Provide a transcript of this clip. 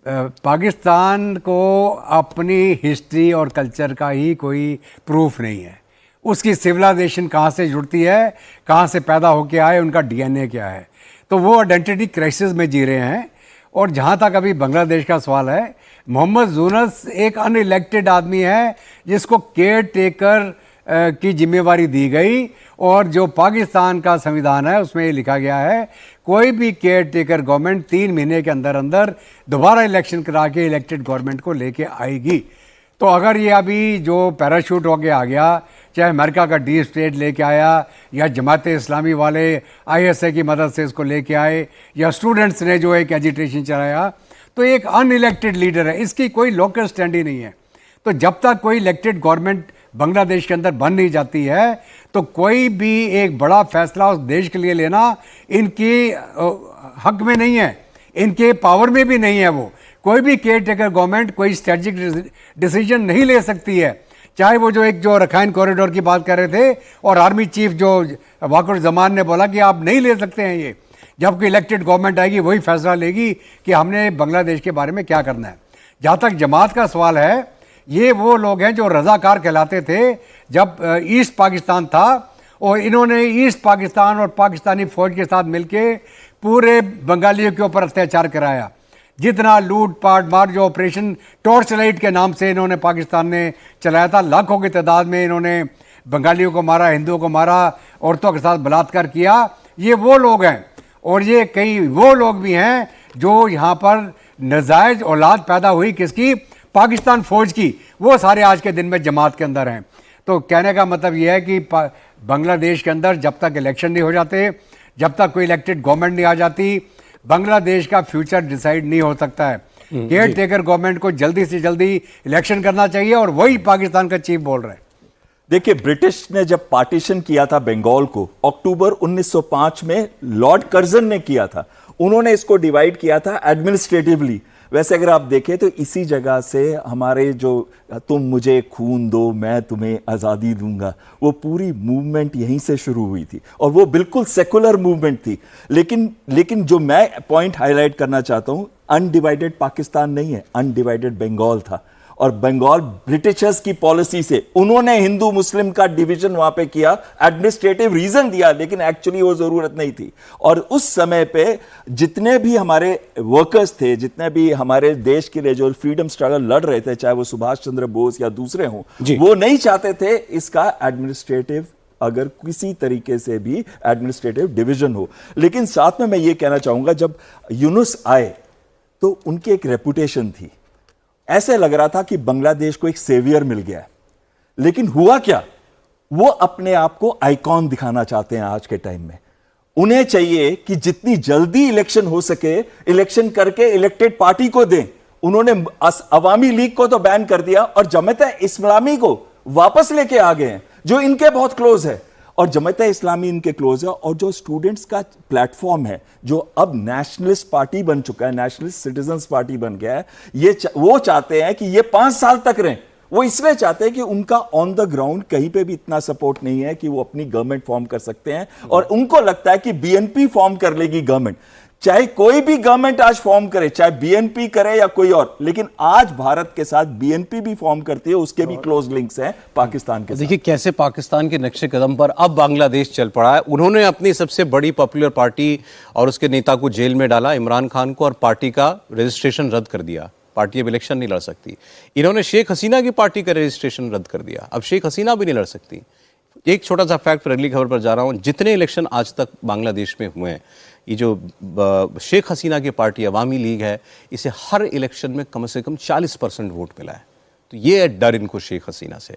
पाकिस्तान को अपनी हिस्ट्री और कल्चर का ही कोई प्रूफ नहीं है। उसकी सिविलाइजेशन कहाँ से जुड़ती है, कहाँ से पैदा होके आए, उनका डीएनए क्या है, तो वो आइडेंटिटी क्राइसिस में जी रहे हैं। और जहाँ तक अभी बांग्लादेश का सवाल है, मोहम्मद यूनुस एक अनइलेक्टेड आदमी है जिसको केयर टेकर की जिम्मेवारी दी गई, और जो पाकिस्तान का संविधान है उसमें ये लिखा गया है कोई भी केयर टेकर गवर्नमेंट 3 महीने के अंदर अंदर दोबारा इलेक्शन करा के इलेक्टेड गवर्नमेंट को लेके आएगी। तो अगर ये अभी जो पैराशूट होके आ गया, चाहे अमेरिका का डीप स्टेट लेके आया, या जमात इस्लामी वाले आईएसआई की मदद से इसको लेके आए, या स्टूडेंट्स ने जो एक एजिटेशन चलाया, तो एक अनइलेक्टेड लीडर है, इसकी कोई लोकल स्टैंड ही नहीं है। तो जब तक कोई इलेक्टेड गवर्नमेंट बांग्लादेश के अंदर बन नहीं जाती है, तो कोई भी एक बड़ा फैसला उस देश के लिए लेना इनके हक में नहीं है, इनके पावर में भी नहीं है। वो कोई भी केयर टेकर गवर्नमेंट कोई स्ट्रेटजिक डिसीजन नहीं ले सकती है। चाहे वो जो रखाइन कॉरिडोर की बात कर रहे थे, और आर्मी चीफ जो वाकुर जमान ने बोला कि आप नहीं ले सकते हैं ये, जबकि इलेक्टेड गवर्नमेंट आएगी वही फैसला लेगी कि हमने बांग्लादेश के बारे में क्या करना है। जहाँ तक जमात का सवाल है, ये वो लोग हैं जो रज़ाकार कहलाते थे जब ईस्ट पाकिस्तान था, और इन्होंने ईस्ट पाकिस्तान और पाकिस्तानी फ़ौज के साथ मिलके पूरे बंगालियों के ऊपर अत्याचार कराया। जितना लूट पाट मार जो ऑपरेशन टॉर्च लाइट के नाम से इन्होंने पाकिस्तान ने चलाया था, लाखों की तादाद में इन्होंने बंगालियों को मारा, हिंदुओं को मारा, औरतों के साथ बलात्कार किया। ये वो लोग हैं, और ये कई वो लोग भी हैं जो यहाँ पर नाजायज औलाद पैदा हुई किसकी, पाकिस्तान फ़ौज की, वो सारे आज के दिन में जमात के अंदर हैं। तो कहने का मतलब ये है कि बांग्लादेश के अंदर जब तक इलेक्शन नहीं हो जाते, जब तक कोई इलेक्टेड गवर्नमेंट नहीं आ जाती, बांग्लादेश का फ्यूचर डिसाइड नहीं हो सकता है। केयर टेकर गवर्नमेंट को जल्दी से जल्दी इलेक्शन करना चाहिए, और वही पाकिस्तान का चीफ बोल रहा है। देखिए, ब्रिटिश ने जब पार्टीशन किया था बंगाल को अक्टूबर 1905 में, लॉर्ड कर्जन ने किया था। उन्होंने इसको डिवाइड किया था एडमिनिस्ट्रेटिवली। वैसे अगर आप देखें तो इसी जगह से हमारे जो तुम मुझे खून दो मैं तुम्हें आज़ादी दूंगा, वो पूरी मूवमेंट यहीं से शुरू हुई थी, और वो बिल्कुल सेकुलर मूवमेंट थी। लेकिन जो मैं पॉइंट हाईलाइट करना चाहता हूं, अनडिवाइडेड पाकिस्तान नहीं है, अनडिवाइडेड बंगाल था। और बंगाल ब्रिटिशर्स की पॉलिसी से उन्होंने हिंदू मुस्लिम का डिवीजन वहां पे किया, एडमिनिस्ट्रेटिव रीजन दिया, लेकिन एक्चुअली वो जरूरत नहीं थी। और उस समय पे जितने भी हमारे वर्कर्स थे, जितने भी हमारे देश के लिए जो फ्रीडम स्ट्रगल लड़ रहे थे, चाहे वो सुभाष चंद्र बोस या दूसरे हों, वो नहीं चाहते थे इसका एडमिनिस्ट्रेटिव अगर किसी तरीके से भी एडमिनिस्ट्रेटिव डिवीजन हो। लेकिन साथ में मैं ये कहना चाहूंगा, जब यूनुस आए तो उनकी एक रेपुटेशन थी, ऐसे लग रहा था कि बांग्लादेश को एक सेवियर मिल गया है। लेकिन हुआ क्या, वो अपने आप को आइकॉन दिखाना चाहते हैं आज के टाइम में। उन्हें चाहिए कि जितनी जल्दी इलेक्शन हो सके, इलेक्शन करके इलेक्टेड पार्टी को दें। उन्होंने अवामी लीग को तो बैन कर दिया, और जमात इस्लामी को वापस लेके आ गए हैं, जो इनके बहुत क्लोज है। और जमात इस्लामी इनके क्लोज है, और जो स्टूडेंट्स का प्लेटफॉर्म है, जो अब नेशनलिस्ट पार्टी बन चुका है, नेशनलिस्ट सिटीजन्स पार्टी बन गया है, वो चाहते हैं कि ये 5 साल तक रहें। वो इसलिए चाहते हैं कि उनका ऑन द ग्राउंड कहीं पे भी इतना सपोर्ट नहीं है कि वो अपनी गवर्नमेंट फॉर्म कर सकते हैं, और उनको लगता है कि बीएनपी फॉर्म कर लेगी गवर्नमेंट। चाहे कोई भी गवर्नमेंट आज फॉर्म करे, चाहे बीएनपी करे या कोई और, लेकिन आज भारत के साथ बीएनपी भी फॉर्म करती है, उसके भी क्लोज लिंक्स हैं पाकिस्तान के साथ। देखिए कैसे पाकिस्तान के नक्शे कदम पर अब बांग्लादेश चल पड़ा है। उन्होंने अपनी सबसे बड़ी पॉपुलर पार्टी और उसके नेता को जेल में डाला, इमरान खान को, और पार्टी का रजिस्ट्रेशन रद्द कर दिया। पार्टी अब इलेक्शन नहीं लड़ सकती। इन्होंने शेख हसीना की पार्टी का रजिस्ट्रेशन रद्द कर दिया, अब शेख हसीना भी नहीं लड़ सकती। एक छोटा सा फैक्ट, पर अगली खबर पर जा रहा हूं। जितने इलेक्शन आज तक बांग्लादेश में हुए हैं, ये जो शेख हसीना की पार्टी अवामी लीग है, इसे हर इलेक्शन में कम से कम 40% वोट मिला है। तो ये है डर इनको शेख हसीना से।